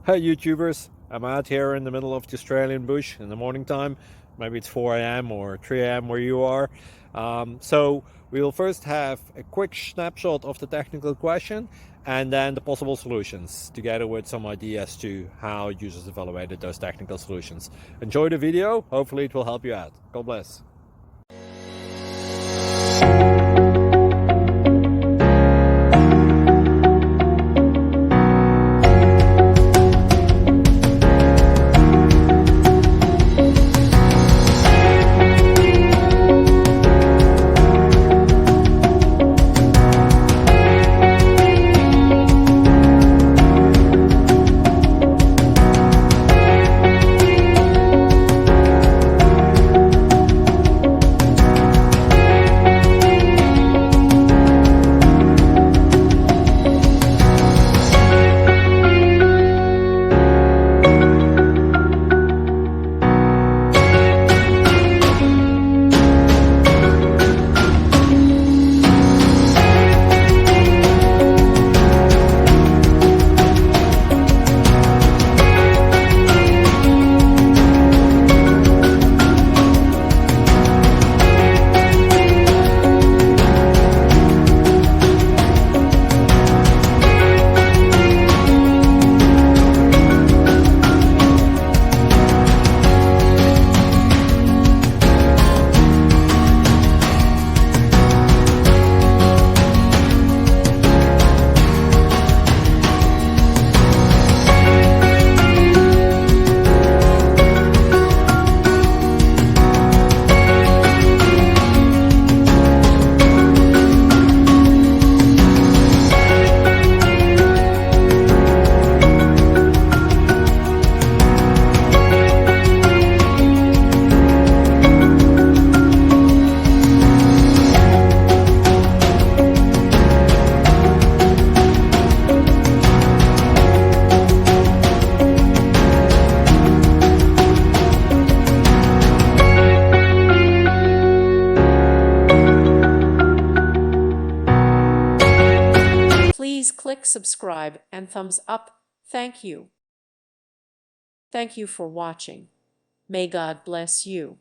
Hey YouTubers, I'm out here in the middle of the Australian bush in the morning time. Maybe it's 4 a.m. or 3 a.m. where you are. So we will first have a quick snapshot of the technical question and then the possible solutions, together with some ideas to how users evaluated those technical solutions. Enjoy the video, hopefully it will help you out. God bless. Please click subscribe and thumbs up. Thank you. Thank you for watching. May God bless you.